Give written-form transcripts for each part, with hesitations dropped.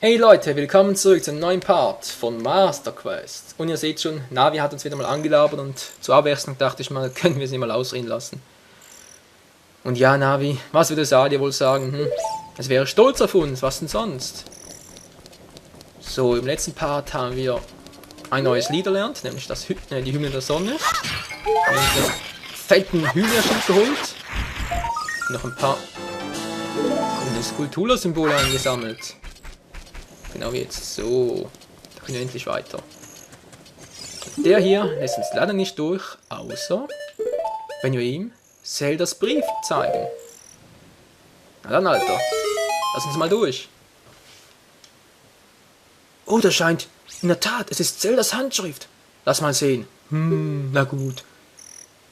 Hey Leute, willkommen zurück zum neuen Part von Master Quest. Und ihr seht schon, Navi hat uns wieder mal angelabert und zur Abwechslung dachte ich mal, können wir sie mal ausreden lassen. Und ja, Navi, was würde Sadia wohl sagen? Es wäre stolz auf uns, was denn sonst? So, im letzten Part haben wir ein neues Lied erlernt, nämlich die Hymne der Sonne. Haben uns einen fetten Hühnerschild geholt. Noch ein paar Skulptura-Symbole eingesammelt. Genau wie jetzt. So. Da können wir endlich weiter. Der hier lässt uns leider nicht durch, außer wenn wir ihm Zeldas Brief zeigen. Na dann, Alter. Lass uns mal durch. Oh, das scheint. In der Tat, es ist Zeldas Handschrift. Lass mal sehen. Na gut.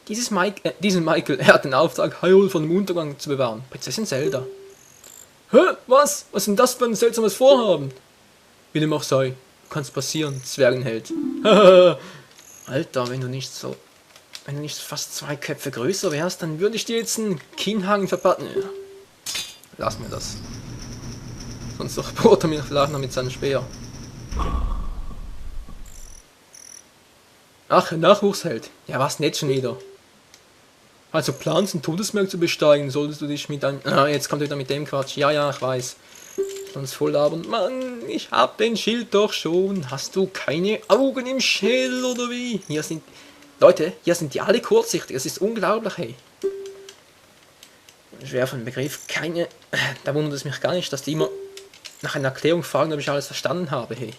Diesen Michael, er hat den Auftrag, Hyrule von dem Untergang zu bewahren. Prinzessin Zelda. Hä? Was? Was ist denn das für ein seltsames Vorhaben? Wie dem auch sei. Kann's passieren, Zwergenheld. Alter, wenn du nicht fast 2 Köpfe größer wärst, dann würde ich dir jetzt einen Kinnhaken verpacken. Ja. Lass mir das. Sonst bohrt er mir vielleicht noch mit seinem Speer. Ach, Nachwuchsheld. Ja, was nicht schon wieder. Also planst, einen Todesberg zu besteigen, solltest du dich mit einem... Ah, jetzt kommt er wieder mit dem Quatsch. Ja, ich weiß. Sonst voll labern. Mann, ich hab den Schild doch schon. Hast du keine Augen im Schädel oder wie? Leute, hier sind die alle kurzsichtig. Das ist unglaublich, hey. Schwer von Begriff. Da wundert es mich gar nicht, dass die immer nach einer Erklärung fragen, ob ich alles verstanden habe, hey.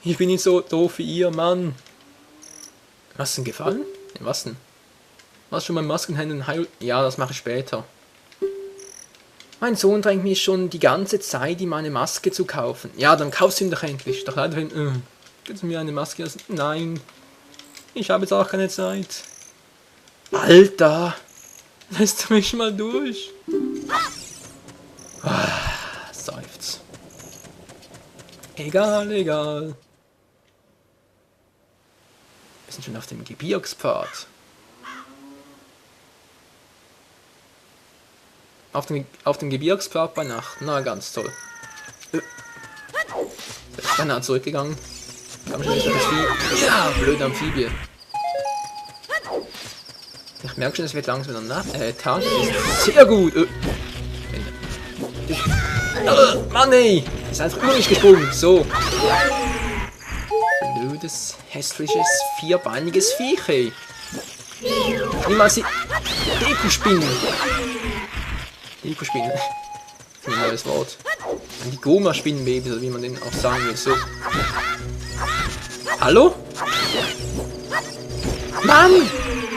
Ich bin nicht so doof wie ihr, Mann. Was denn gefallen? Was denn? Was schon beim Maskenhändler Hyrule? Ja, das mache ich später. Mein Sohn drängt mich schon die ganze Zeit, ihm eine Maske zu kaufen. Ja, dann kaufst du ihn doch endlich. Doch leider willst du mir eine Maske lassen? Nein. Ich habe jetzt auch keine Zeit. Alter. Lässt du mich mal durch? Seufz. Egal. Wir sind schon auf dem Gebirgspfad. Auf dem Gebirgspfad bei Nacht. Na, ganz toll. Der ist beinahe zurückgegangen. Komm schon, ist das Vieh. Ja, blöde Amphibie. Ich merke schon, es wird langsam wieder Tag. Sehr gut. Mann, ey. Ist einfach immer nicht gesprungen. So. Blödes, hässliches, vierbeiniges Viech, ey. Niemals die Deko-Spinnen. Deko-Spinnen. Ein neues Wort. Die Goma-Spinnenbabys, oder wie man den auch sagen will. So. Hallo? Mann!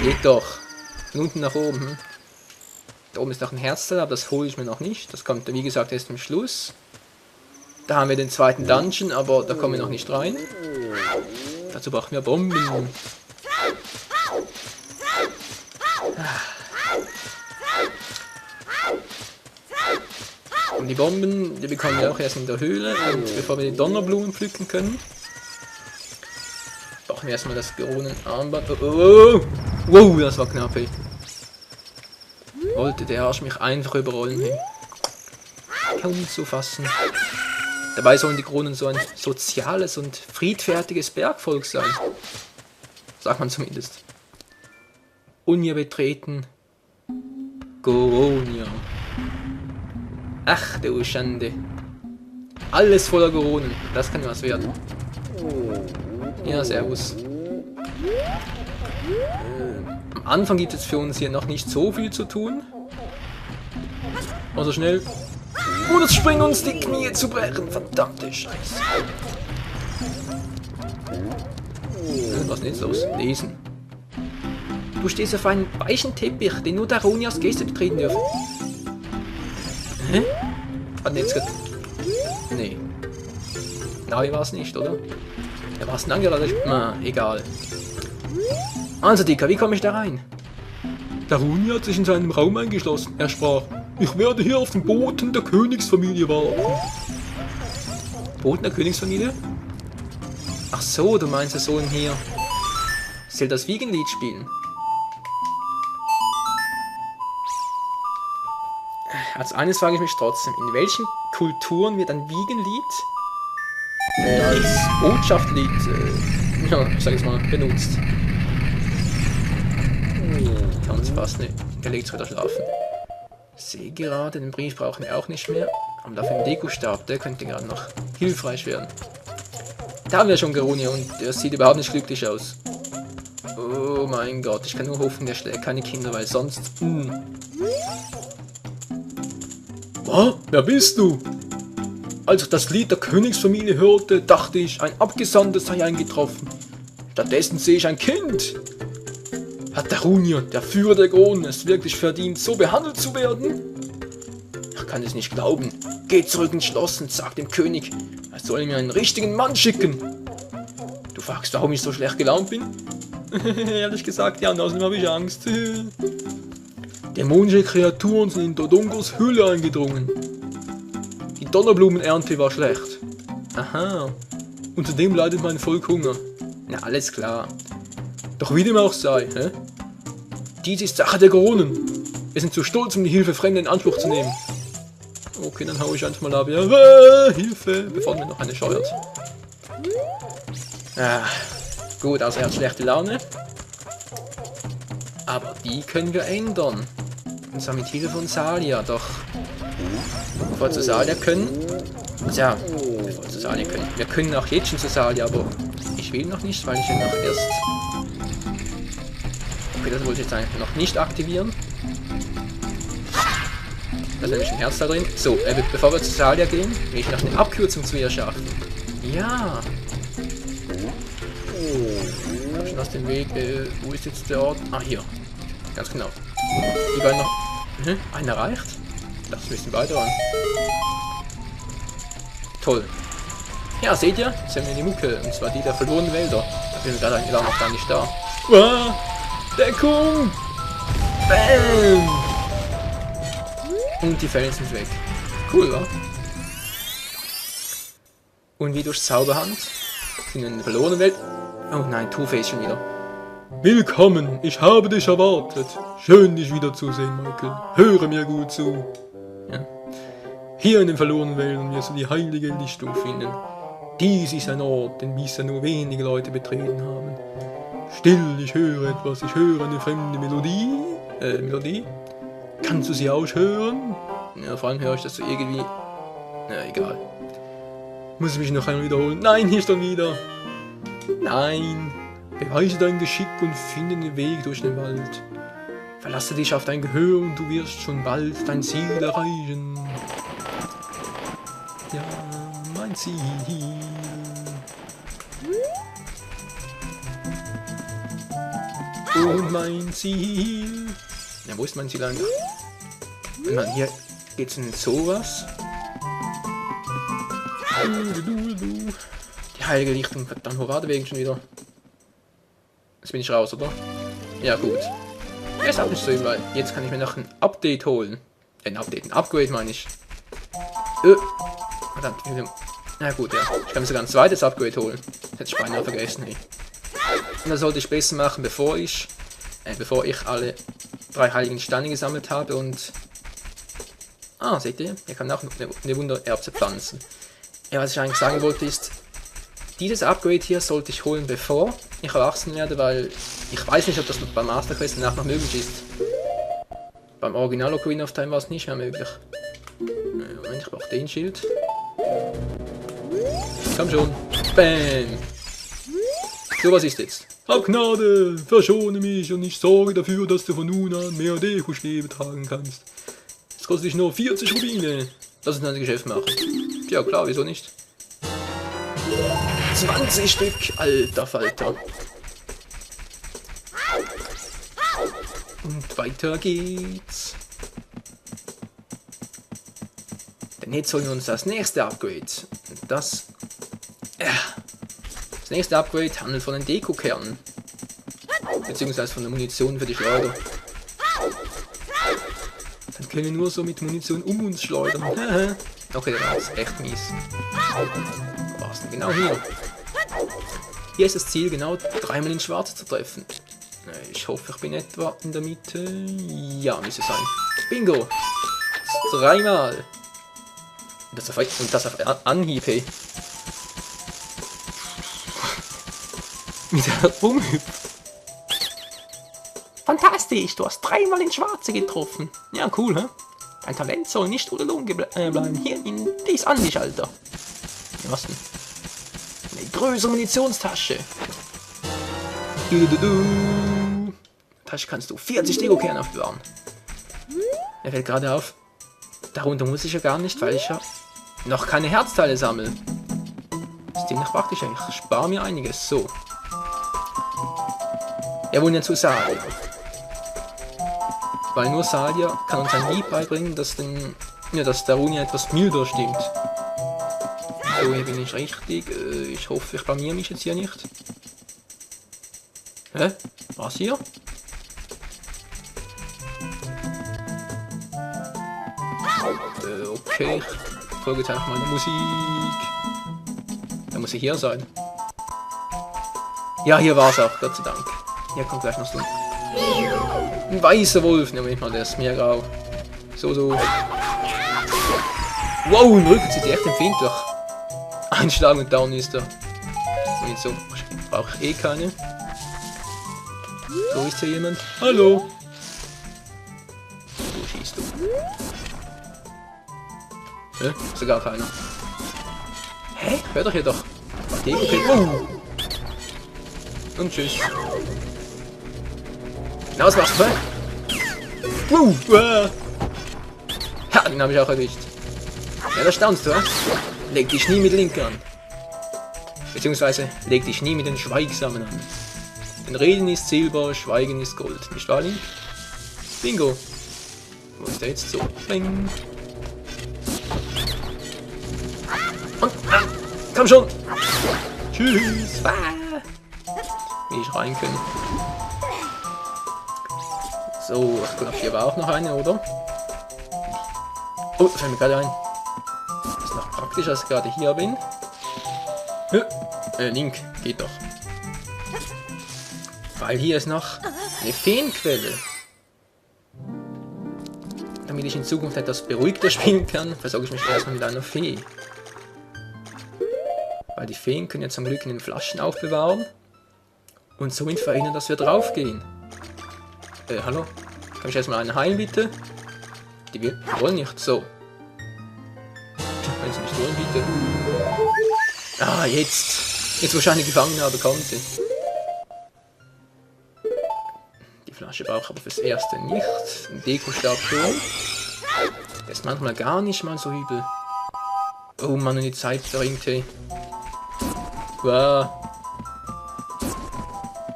Geht doch. Von unten nach oben. Da oben ist noch ein Herzteil, aber das hole ich mir noch nicht. Das kommt, wie gesagt, erst am Schluss. Da haben wir den zweiten Dungeon, aber da kommen wir noch nicht rein. Dazu brauchen wir Bomben. Und die Bomben, die bekommen wir auch erst in der Höhle. Und bevor wir die Donnerblumen pflücken können, brauchen wir erstmal das Geronenarmband. Oh, wow, das war knapp, ey. Wollte der Arsch mich einfach überrollen, hey. Kaum zu fassen. Dabei sollen die Kronen so ein soziales und friedfertiges Bergvolk sein. Sagt man zumindest. Unja betreten. Goronia. Ach du Schande. Alles voller Goronen. Das kann was werden. Ja, servus. Am Anfang gibt es für uns hier noch nicht so viel zu tun. Also schnell. Oder springen uns die Knie zu brechen. Verdammte Scheiße. Was ist jetzt los? Lesen. Du stehst auf einem weichen Teppich, den nur Daronias Gäste betreten dürfen. Hä? Hat jetzt nee. Nein, war es nicht, oder? Ja, war es ein angeladen? Egal. Also, Dicker, wie komme ich da rein? Daronia hat sich in seinem Raum eingeschlossen. Er sprach, ich werde hier auf den Boten der Königsfamilie warten. Boten der Königsfamilie? Ach so, du meinst, der Sohn hier soll das Wiegenlied spielen. Also eines frage ich mich trotzdem, in welchen Kulturen wird ein Wiegenlied als Botschaftslied, ja, ich sag jetzt mal, benutzt. Kann es fast nicht. Er legt wieder schlafen. Sehe gerade, den Brief brauchen wir auch nicht mehr. Aber dafür den Dekostab, der könnte gerade noch hilfreich werden. Da haben wir schon Garuni und der sieht überhaupt nicht glücklich aus. Oh mein Gott, ich kann nur hoffen, der schlägt keine Kinder, weil sonst... Was? Wer bist du? Als ich das Lied der Königsfamilie hörte, dachte ich, ein Abgesandter sei eingetroffen. Stattdessen sehe ich ein Kind. Hat der Runir, der Führer der Kronen, es wirklich verdient, so behandelt zu werden? Ich kann es nicht glauben. Geh zurück ins Schloss und sag dem König, er soll mir einen richtigen Mann schicken. Du fragst, warum ich so schlecht gelaunt bin? Ehrlich gesagt, ja, und außerdem habe ich Angst. Dämonische Kreaturen sind in Dodongos Höhle eingedrungen. Die Donnerblumenernte war schlecht. Aha. Und zudem leidet mein Volk Hunger. Na, alles klar. Doch wie dem auch sei, hä? Dies ist Sache der Kronen. Wir sind zu stolz, um die Hilfe Fremder in Anspruch zu nehmen. Okay, dann hau ich einfach mal ab. Ja, Hilfe, bevor mir noch eine scheuert. Ah, gut, also er hat schlechte Laune. Aber die können wir ändern. Und zwar mit Hilfe von Salia, doch. Bevor wir zu Salia können. Tja, bevor wir zu Salia können. Wir können auch jetzt schon zu Salia, aber ich will noch nicht, weil ich ihn noch erst... Okay, das wollte ich jetzt eigentlich noch nicht aktivieren. Da ist nämlich ein Herz da drin. So, bevor wir zu Salia gehen, will ich noch eine Abkürzung zu ihr schaffen. Ja. Hab schon aus dem Weg. Wo ist jetzt der Ort? Ah, hier. Ganz genau. Die beiden noch. Einer reicht? Das müssen beide ran. Toll. Ja, seht ihr? Jetzt haben wir die Mucke. Und zwar die der verlorenen Wälder. Da sind wir gerade noch gar nicht da. Ah, Deckung! Bam! Und die Fällen sind weg. Cool, wa? Und wie durch Zauberhand sind wir in der verlorenen Welt. Oh nein, Two-Face schon wieder. Willkommen, ich habe dich erwartet. Schön, dich wiederzusehen, Michael. Höre mir gut zu. Ja. Hier in den verlorenen Wäldern wirst du die heilige Lichtung finden. Dies ist ein Ort, den bisher nur wenige Leute betreten haben. Still, ich höre etwas. Ich höre eine fremde Melodie. Melodie? Kannst du sie auch hören? Ja, vor allem höre ich das so irgendwie... Na, egal. Muss ich mich noch einmal wiederholen? Nein, hier schon wieder. Nein. Beweise dein Geschick und finde den Weg durch den Wald. Verlasse dich auf dein Gehör und du wirst schon bald dein Ziel erreichen. Ja, mein Ziel. Und mein Ziel. Ja, wo ist mein Ziel eigentlich? Wenn man hier geht's in sowas. Die heilige Lichtung, verdammt, wo war der Weg schon wieder? Jetzt bin ich raus, oder? Ja, gut. Er ist auch nicht so übel, weil jetzt kann ich mir noch ein Update holen. Ein Upgrade meine ich. Verdammt, na gut, ja. Ich kann mir sogar ein zweites Upgrade holen. Das hätte ich beinahe vergessen, hey. Und das sollte ich besser machen, bevor ich alle 3 heiligen Steine gesammelt habe und... Ah, seht ihr? Er kann auch eine Wundererbse pflanzen. Ja, was ich eigentlich sagen wollte ist, dieses Upgrade hier sollte ich holen, bevor ich erwachsen werde, weil ich weiß nicht, ob das beim Master Quest danach noch möglich ist. Beim Original Ocarina of Time war es nicht mehr möglich. Moment, ich brauche den Schild. Komm schon. Bam. So, was ist jetzt? Hab Gnade, verschone mich und ich sorge dafür, dass du von nun an mehr Deko-Stäbe tragen kannst. Es kostet dich nur 40 Rubine. Lass uns ein Geschäft machen. Ja klar, wieso nicht? 20 Stück, alter Falter. Und weiter geht's. Denn jetzt holen wir uns das nächste Upgrade. Das nächste Upgrade handelt von den Deko-Kernen. Beziehungsweise von der Munition für die Schleuder. Dann können wir nur so mit Munition um uns schleudern. Okay, das ist echt mies. Wo war's denn genau hier? Hier ist das Ziel, genau 3-mal ins Schwarze zu treffen. Ich hoffe, ich bin etwa in der Mitte. Ja, müsste sein. Bingo! 3-mal. Und das auf Anhieb, hey. Wie der rumhüpft. Fantastisch, du hast 3-mal ins Schwarze getroffen. Ja, cool, hä? Dein Talent soll nicht unter bleiben. Hier, nimm dies an dich, Alter. Ja, was denn? Eine größere Munitionstasche. Tasche kannst du 40 Lego-Kerne aufbewahren. Er fällt gerade auf. Darunter muss ich ja gar nicht, weil ich ja noch keine Herzteile sammle. Das ist demnach praktisch. Ich spare mir einiges. So. Wir wollen ja zu Salia. Weil nur Salia kann uns ein Lied beibringen, dass Darunia etwas milder stimmt. So, hier bin ich richtig. Ich hoffe, ich blamier mich jetzt hier nicht. Hä? Was hier? Okay, ich folge jetzt einfach mal der Musik. Da muss ich hier sein. Ja, hier war es auch, Gott sei Dank. Hier kommt gleich noch so ein weißer Wolf. Ne, Moment mal, der ist mir grau. So. Wow, im Rücken zieht die echt den Find durch. Ein Schlag und down ist er. Und so brauche ich eh keine. So, ist hier jemand? Hallo! Wo schießt du? Hä? Ist ja gar keiner. Hä? Hör doch hier doch. Okay. Wow. Und tschüss. Na, was machst du? Wow. Ha, den habe ich auch erwischt. Ja, da staunst du, hä? Leg dich nie mit Link an. Beziehungsweise, leg dich nie mit den Schweigsamen an. Denn Reden ist Silber, Schweigen ist Gold. Nicht wahr, Link? Bingo. Wo ist der jetzt so? Bing. Und, komm schon! Tschüss! Wie ich rein können. So, ich glaube, hier war auch noch eine, oder? Oh, das fällt mir gerade ein. Das ist noch praktisch, als ich gerade hier bin. Link, geht doch. Weil hier ist noch eine Feenquelle. Damit ich in Zukunft etwas beruhigter spielen kann, versorge ich mich erstmal mit einer Fee. Weil die Feen können ja zum Glück in den Flaschen aufbewahren und somit verhindern, dass wir draufgehen. Hallo? Kann ich erstmal einen heilen, bitte? Die wollen nicht. So. Wenn sie nicht wollen, bitte. Ah, jetzt. Jetzt wahrscheinlich gefangen habe konnte. Die Flasche brauche ich aber fürs Erste nicht. Ein Dekostab schon. Der ist manchmal gar nicht mal so übel. Oh Mann, und die Zeit verringt, hey. Wow.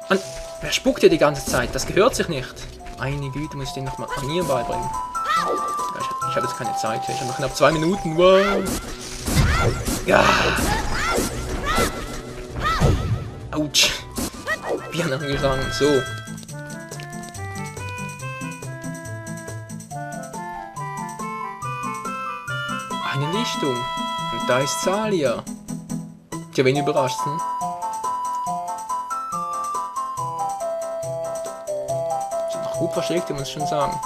Und wer spuckt hier die ganze Zeit? Das gehört sich nicht. Meine Güte, muss ich den nochmal Manieren beibringen. Ja, ich habe jetzt keine Zeit. Ich habe noch knapp 2 Minuten. Wow. Ja. Autsch. Bier angefangen. So. Eine Lichtung. Und da ist Salia. Tja, wen überrascht, hm? Sind noch gut versteckt, muss ich schon sagen.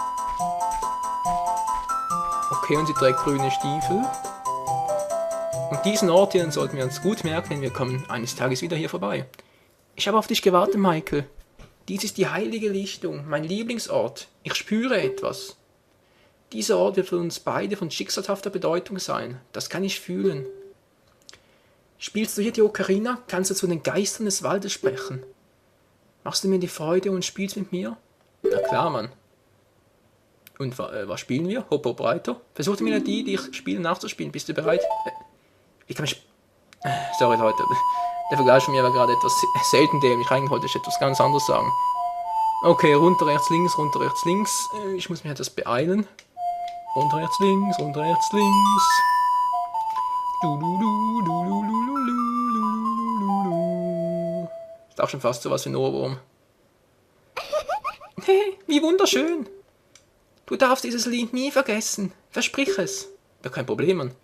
Okay, und sie trägt grüne Stiefel. Und diesen Ort hier sollten wir uns gut merken, denn wir kommen eines Tages wieder hier vorbei. Ich habe auf dich gewartet, Michael. Dies ist die heilige Lichtung, mein Lieblingsort. Ich spüre etwas. Dieser Ort wird für uns beide von schicksalhafter Bedeutung sein. Das kann ich fühlen. Spielst du hier die Ocarina, kannst du zu den Geistern des Waldes sprechen. Machst du mir die Freude und spielst mit mir? Na klar, Mann. Und was spielen wir? Hop, hop, breiter. Versuch die Melodie, die ich spiele, nachzuspielen. Bist du bereit? Wie kann ich... Sorry, Leute. Der Vergleich von mir war gerade etwas selten dämlich. Eigentlich wollte ich etwas ganz anderes sagen. Okay, runter, rechts, links, runter, rechts, links. Ich muss mich etwas beeilen. Runter, rechts, links, runter, rechts, links. Ist auch schon fast so was wie ein Ohrwurm. Hey, wie wunderschön. Du darfst dieses Lied nie vergessen. Versprich es. Ja, kein Problem, Mann.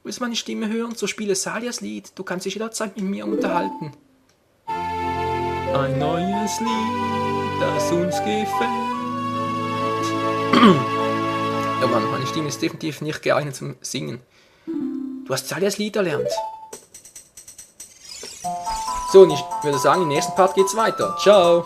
Willst du meine Stimme hören, so spiele Salias Lied. Du kannst dich jederzeit mit mir unterhalten. Ein neues Lied, das uns gefällt. Ja, Mann, meine Stimme ist definitiv nicht geeignet zum Singen. Du hast Salias Lied erlernt. So, und ich würde sagen, im nächsten Part geht's weiter. Ciao!